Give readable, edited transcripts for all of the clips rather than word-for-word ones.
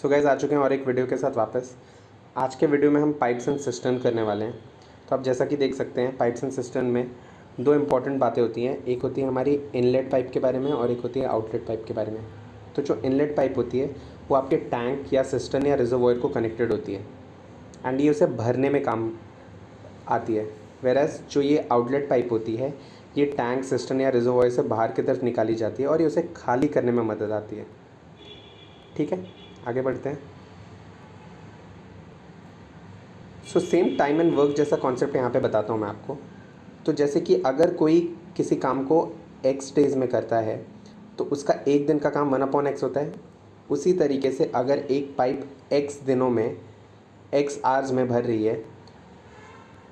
So guys आ चुके हैं और एक वीडियो के साथ वापस। आज के वीडियो में हम पाइप्स एंड सिस्टर्न करने वाले हैं। तो आप जैसा कि देख सकते हैं पाइप्स एंड सिस्टर्न में दो इम्पॉर्टेंट बातें होती हैं। एक होती है हमारी इनलेट पाइप के बारे में और एक होती है आउटलेट पाइप के बारे में। तो जो इनलेट पाइप होती है वो आपके टैंक या सिस्टर्न या रिजर्वॉयर को कनेक्टेड होती है एंड ये उसे भरने में काम आती है। वेरएज जो ये आउटलेट पाइप होती है ये टैंक सिस्टर्न या रिजर्वॉयर से बाहर की तरफ निकाली जाती है और ये उसे खाली करने में मदद आती है। ठीक है, आगे बढ़ते हैं। So same time and work जैसा कॉन्सेप्ट यहाँ पे बताता हूँ मैं आपको। तो जैसे कि अगर कोई किसी काम को x डेज में करता है तो उसका एक दिन का काम 1/x होता है। उसी तरीके से अगर एक पाइप x दिनों में x आवर्स में भर रही है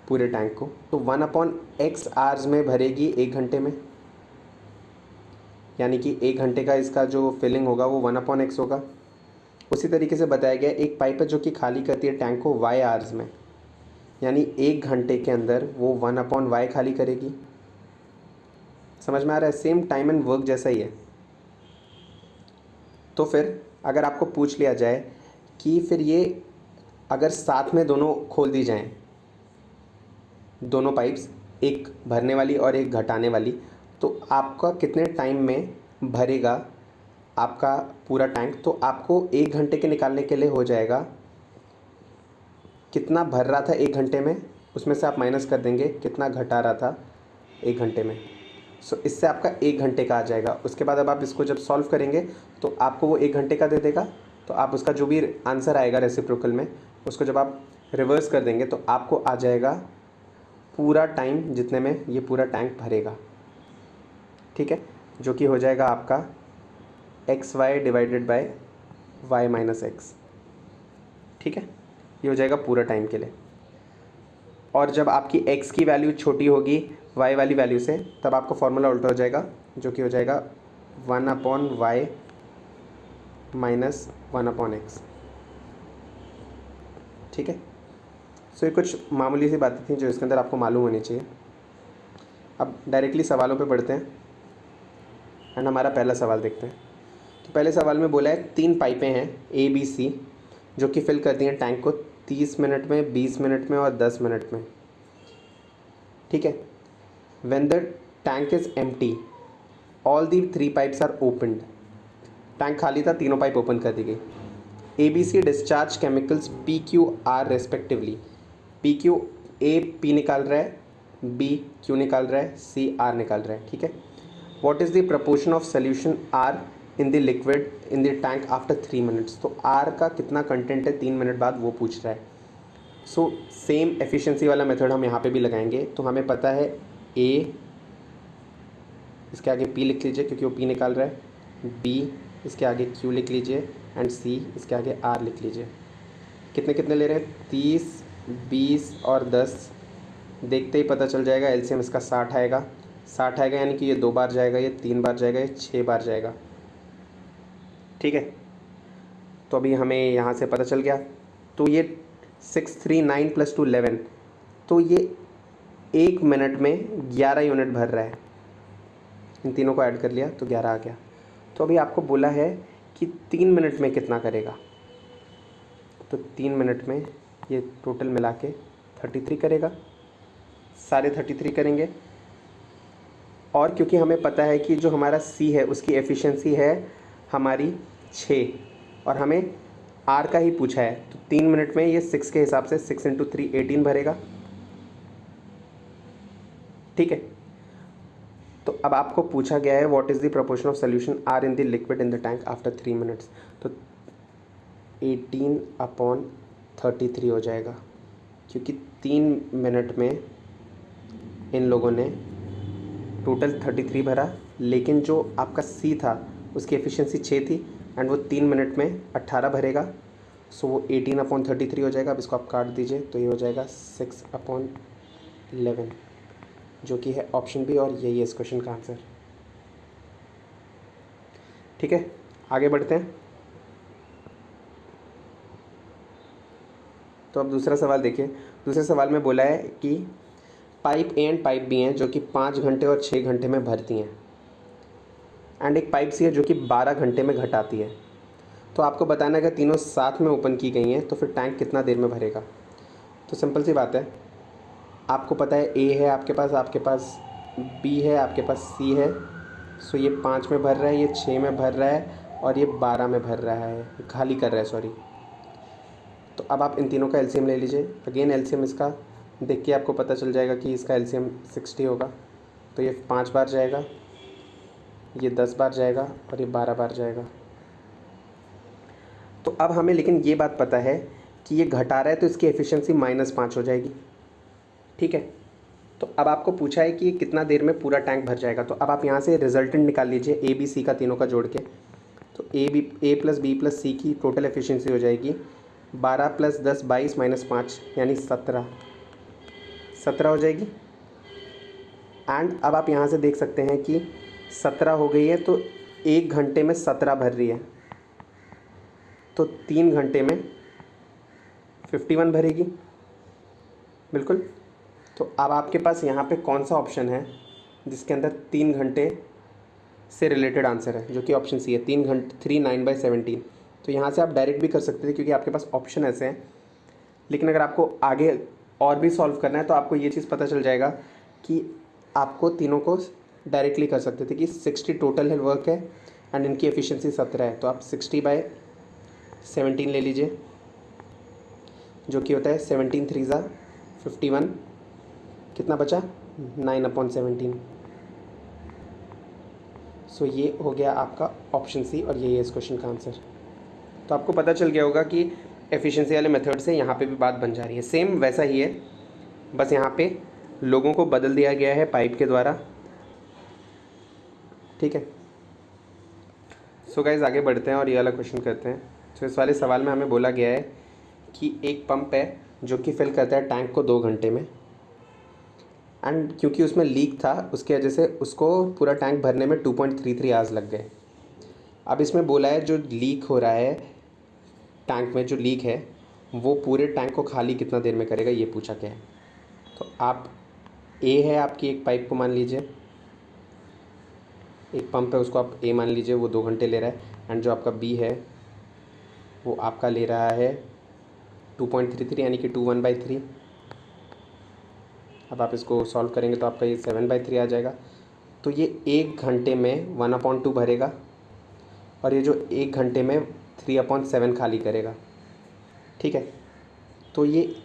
पूरे टैंक को तो 1/x आवर्स में भरेगी 1 घंटे में, यानी कि 1 घंटे का इसका जो फिलिंग होगा वो 1/x होगा। उसी तरीके से बताया गया एक पाइप है जो कि खाली करती है टैंक को y आवर्स में, यानी 1 घंटे के अंदर वो 1/y खाली करेगी। समझ में आ रहा है? सेम टाइम एंड वर्क जैसा ही है। तो फिर अगर आपको पूछ लिया जाए कि फिर ये अगर साथ में दोनों खोल दी जाएं, दोनों पाइप्स, एक भरने वाली और एक घटाने वाली, तो आपका कितने टाइम में भरेगा आपका पूरा टैंक? तो आपको 1 घंटे के निकालने के लिए हो जाएगा, कितना भर रहा था 1 घंटे में उसमें से आप माइनस कर देंगे कितना घटा रहा था 1 घंटे में। सो इससे आपका 1 घंटे का आ जाएगा। उसके बाद अब आप इसको जब सॉल्व करेंगे तो आपको वो 1 घंटे का दे देगा। तो आप उसका जो भी आंसर आएगा रेसिप्रोकल में उसको जब आप रिवर्स कर देंगे तो आपको आ जाएगा पूरा टाइम जितने में ये पूरा टैंक भरेगा। ठीक है, जो कि हो जाएगा आपका XY divided by Y minus x. ठीक है, ये हो जाएगा पूरा टाइम के लिए। और जब आपकी x की वैल्यू छोटी होगी y वाली वैल्यू से तब आपका फॉर्मूला उल्टा हो जाएगा, जो कि हो जाएगा 1/y माइनस 1/x। ठीक है, सो ये कुछ मामूली सी बातें थी जो इसके अंदर आपको मालूम होनी चाहिए। अब डायरेक्टली सवालों पे बढ़ते हैं एंड हमारा पहला सवाल देखते हैं। तो पहले सवाल में बोला है 3 पाइपें हैं ABC जो कि फिल करती हैं टैंक को 30 मिनट में, 20 मिनट में और 10 मिनट में। ठीक है, when the tank is empty all the 3 pipes are opened. Tank खाली था, तीनों पाइप ओपन कर दी गई। ABC discharge chemicals PQR respectively. PQ A P निकाल रहा है, B Q निकाल रहा है, C R निकाल रहा है। ठीक है, what is the proportion of solution R in the liquid in the tank after 3 minutes. तो R का कितना कंटेंट है 3 मिनट बाद वो पूछ रहा है। सो सेम एफिशिएंसी वाला मेथड हम यहाँ पे भी लगाएंगे। तो हमें पता है A, इसके आगे P लिख लीजिए क्योंकि वो P निकाल रहा है, B इसके आगे Q लिख लीजिए एंड C इसके आगे R लिख लीजिए। कितने कितने ले रहे हैं? 30, 20 और 10। देखते ही पता चल जाएगा, एलसीएम इसका 60 आएगा। 60 आएगा यानी कि ये 2 बार जाएगा, ये 3 बार जाएगा, ये 6 बार जाएगा। ठीक है, तो अभी हमें यहाँ से पता चल गया। तो ये 6, 3, 9 + 2 11, तो ये 1 मिनट में 11 यूनिट भर रहा है। इन तीनों को ऐड कर लिया तो 11 आ गया। तो अभी आपको बोला है कि 3 मिनट में कितना करेगा। तो 3 मिनट में ये टोटल मिला के 33 करेगा, सारे 33 करेंगे। और क्योंकि हमें पता है कि जो हमारा C है उसकी एफिशिएंसी है हमारी 6 और हमें R का ही पूछा है, तो 3 मिनट में ये 6 के हिसाब से 6 × 3 18 भरेगा। ठीक है, तो अब आपको पूछा गया है what is the proportion of solution R in the liquid in the tank after 3 minutes. तो 18/33 हो जाएगा क्योंकि 3 मिनट में इन लोगों ने टोटल 33 भरा, लेकिन जो आपका C था उसकी एफिशिएंसी 6 थी एंड वो 3 मिनट में 18 भरेगा। सो वो 18/33 हो जाएगा। अब इसको आप काट दीजिए तो ये हो जाएगा 6/11, जो कि है ऑप्शन बी और यही है इस क्वेश्चन का आंसर। ठीक है, आगे बढ़ते हैं। तो अब दूसरा सवाल देखिए। दूसरे सवाल में बोला है कि pipe A and pipe B हैं जो कि 5 घंटे और 6 घंटे में भरती हैं एंड एक पाइप सी है जो कि 12 घंटे में घटाती है। तो आपको बताना है कि तीनों साथ में ओपन की गई हैं तो फिर टैंक कितना देर में भरेगा। तो सिंपल सी बात है, आपको पता है ए है आपके पास बी है, आपके पास सी है। सो ये 5 में भर रहा है, ये 6 में भर रहा है और ये 12 में भर रहा है, खाली कर रहा है सॉरी। तो अब आप इन तीनों का एलसीएम ले लीजिए। अगेन एलसीएम इसका देख के आपको पता चल जाएगा कि इसका एलसीएम 60 होगा। तो ये 5 बार जाएगा, ये 10 बार जाएगा और ये 12 बार जाएगा। तो अब हमें लेकिन ये बात पता है कि ये घटा रहा है तो इसकी एफिशिएंसी -5 हो जाएगी। ठीक है, तो अब आपको पूछा है कि ये कितना देर में पूरा टैंक भर जाएगा। तो अब आप यहाँ से रिजल्टेंट निकाल लीजिए ए बी सी का, तीनों का जोड़ के। तो ए प्लस बी प्लस सी की टोटल एफिशिएंसी हो जाएगी 12 + 10 22 - 5 यानी 17 हो जाएगी। एंड अब आप यहाँ से देख सकते हैं कि 17 हो गई है तो 1 घंटे में 17 भर रही है, तो 3 घंटे में 51 भरेगी। बिल्कुल। तो अब आपके पास यहाँ पे कौन सा ऑप्शन है जिसके अंदर 3 घंटे से रिलेटेड आंसर है, जो कि ऑप्शन सी है, 3 घंटे 3 9/17। तो यहाँ से आप डायरेक्ट भी कर सकते थे क्योंकि आपके पास ऑप्शन ऐसे हैं। लेकिन अगर आपको आगे और भी सॉल्व करना है तो आपको ये चीज़ पता चल जाएगा कि आपको तीनों को डायरेक्टली कर सकते थे कि 60 टोटल है वर्क है एंड इनकी एफिशिएंसी 17 है। तो आप 60/17 ले लीजिए, जो कि होता है 17 3 ज़ा 51। कितना बचा? 9/17। सो ये हो गया आपका ऑप्शन सी और यही है इस क्वेश्चन का आंसर। तो आपको पता चल गया होगा कि एफिशिएंसी वाले मेथड से यहाँ पे भी बात बन जा रही है। सेम वैसा ही है, बस यहाँ पे लोगों को बदल दिया गया है पाइप के द्वारा। ठीक है, सो गाइस आगे बढ़ते हैं और ये वाला क्वेश्चन करते हैं। तो इस वाले सवाल में हमें बोला गया है कि एक पंप है जो कि फिल करता है टैंक को 2 घंटे में, एंड क्योंकि उसमें लीक था उसकी वजह से उसको पूरा टैंक भरने में 2.33 आवर्स लग गए। अब इसमें बोला है जो लीक हो रहा है टैंक में, जो लीक है वो पूरे टैंक को खाली कितना देर में करेगा, ये पूछा गया है। तो आप ए है आपकी एक पाइप को मान लीजिए, एक पंप है उसको आप ए मान लीजिए, वो 2 घंटे ले रहा है। एंड जो आपका बी है वो आपका ले रहा है 2.33 यानी कि 21/3। अब आप इसको सॉल्व करेंगे तो आपका ये 7/3 आ जाएगा। तो ये 1 घंटे में 1/2 भरेगा और ये जो 1 घंटे में 3/7 खाली करेगा। ठीक है, तो ये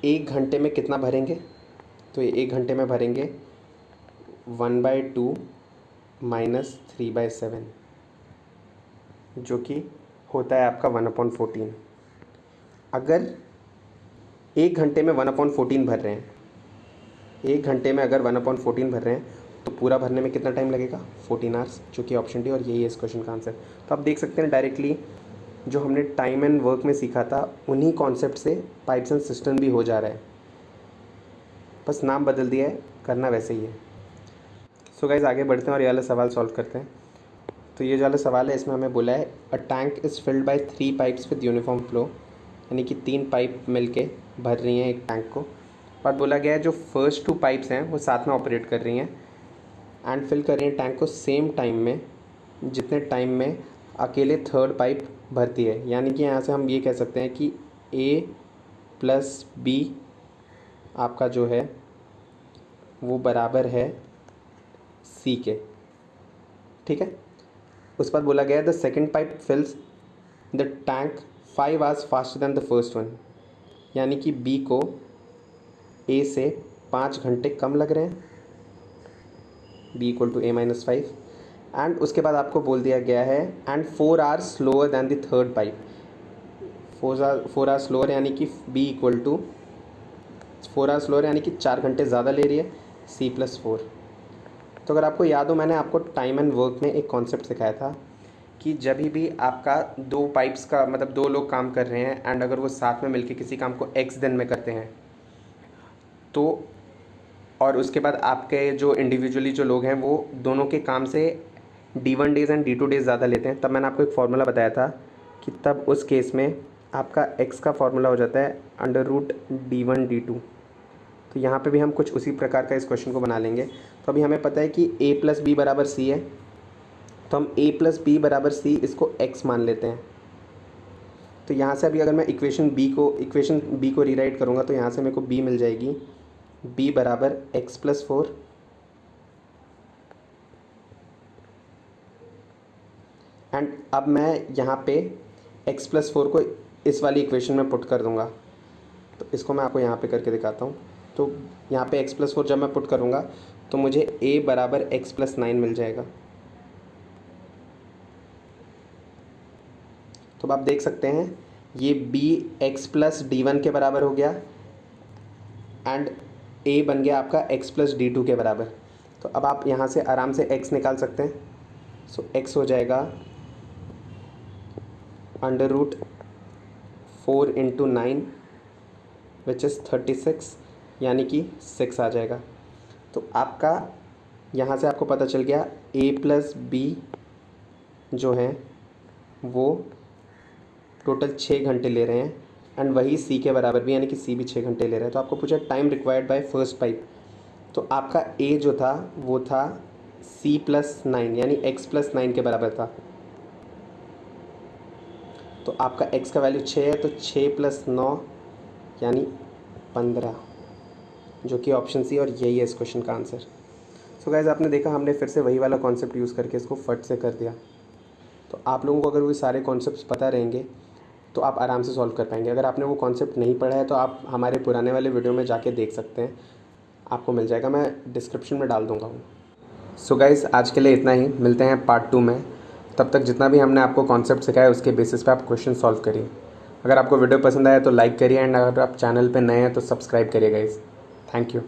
1 घंटे में कितना भरेंगे? तो ये 1 घंटे में भरेंगे 1/2 - 3/7, जो कि होता है आपका 1/14। अगर 1 घंटे में 1/14 भर रहे हैं, 1 घंटे में अगर 1/14 भर रहे हैं तो पूरा भरने में कितना टाइम लगेगा? 14 आवर्स, जो कि ऑप्शन डी और यही है इस क्वेश्चन का आंसर। तो आप देख सकते हैं डायरेक्टली जो हमने टाइम एंड वर्क में सीखा था उन्हीं कॉन्सेप्ट से पाइप्स एंड सिस्टम भी हो जा रहा है, बस नाम बदल दिया है, करना वैसे ही है। सो गाइस आगे बढ़ते हैं और ये वाला सवाल सॉल्व करते हैं। तो ये जो वाला सवाल है इसमें हमें बोला है a tank is filled by 3 pipes with uniform flow, यानी कि 3 पाइप मिलके भर रही हैं एक टैंक को। और बोला गया है जो फर्स्ट 2 पाइप्स हैं वो साथ में ऑपरेट कर रही हैं एंड फिल कर रही हैं टैंक को सेम टाइम में जितने टाइम में अकेले थर्ड पाइप भरती है। यानी कि यहाँ से हम ये कह सकते हैं कि ए प्लस बी आपका जो है वो बराबर है सी के। ठीक है, उस पर बोला गया है the second pipe फिल्स the tank 5 hours faster than the first one, यानी कि बी को ए से 5 घंटे कम लग रहे हैं, b = a-5। एंड उसके बाद आपको बोल दिया गया है and 4 hours slower then the third pipe, 4 hours slower यानी कि b = 4 आवर्स स्लोअर यानी कि 4 घंटे ज़्यादा ले रही है c+4। तो अगर आपको याद हो मैंने आपको टाइम एंड वर्क में एक कॉन्सेप्ट सिखाया था कि जब भी आपका 2 पाइप्स का मतलब 2 लोग काम कर रहे हैं एंड अगर वो साथ में मिलके किसी काम को x दिन में करते हैं तो और उसके बाद आपके जो इंडिविजुअली जो लोग हैं वो दोनों के काम से D1 days and D2 days ज़्यादा लेते हैं, तब मैंने आपको एक फार्मूला बताया था कि तब उस केस में आपका x का फार्मूला हो जाता है √D1 D2। तो यहाँ पे भी हम कुछ उसी प्रकार का इस क्वेश्चन को बना लेंगे। तो अभी हमें पता है कि a + b = c है, तो हम a + b = c इसको x मान लेते हैं। तो यहाँ से अभी अगर मैं इक्वेशन बी को रीराइट करूँगा तो यहाँ से मेरे को बी मिल जाएगी, बी बराबर x+4 एंड अब मैं यहाँ पे x+4 को इस वाली इक्वेशन में पुट कर दूँगा। तो इसको मैं आपको यहाँ पे करके दिखाता हूँ। तो यहाँ पे x+4 जब मैं पुट करूँगा तो मुझे a बराबर x+9 मिल जाएगा। तो आप देख सकते हैं ये b x+d1 के बराबर हो गया एंड a बन गया आपका x+d2 के बराबर। तो अब आप यहाँ से आराम से x निकाल सकते हैं। सो x हो जाएगा √4 × 9 विच इज़ 36, यानी कि 6 आ जाएगा। तो आपका यहाँ से आपको पता चल गया a+b जो है वो टोटल 6 घंटे ले रहे हैं एंड वही c के बराबर भी, यानी कि c भी 6 घंटे ले रहे हैं। तो आपको पूछा time required by first pipe, तो आपका a जो था वो था c+9 यानी x+9 के बराबर था। तो आपका x का वैल्यू 6 है, तो 6 + 9 यानी 15, जो कि ऑप्शन सी, और यही है इस क्वेश्चन का आंसर। सो गाइस, आपने देखा हमने फिर से वही वाला कॉन्सेप्ट यूज़ करके इसको फट से कर दिया। तो आप लोगों को अगर वो सारे कॉन्सेप्ट्स पता रहेंगे तो आप आराम से सॉल्व कर पाएंगे। अगर आपने वो कॉन्सेप्ट नहीं पढ़ा है तो आप हमारे पुराने वाले वीडियो में जाके देख सकते हैं, आपको मिल जाएगा, मैं डिस्क्रिप्शन में डाल दूँगा वो। सो गाइस, आज के लिए इतना ही, मिलते हैं पार्ट 2 में। तब तक जितना भी हमने आपको कॉन्सेप्ट सिखाया उसके बेसिस पे आप क्वेश्चन सॉल्व करिए। अगर आपको वीडियो पसंद आया तो लाइक करिए एंड अगर आप चैनल पे नए हैं तो सब्सक्राइब करिए गाइस। Thank you.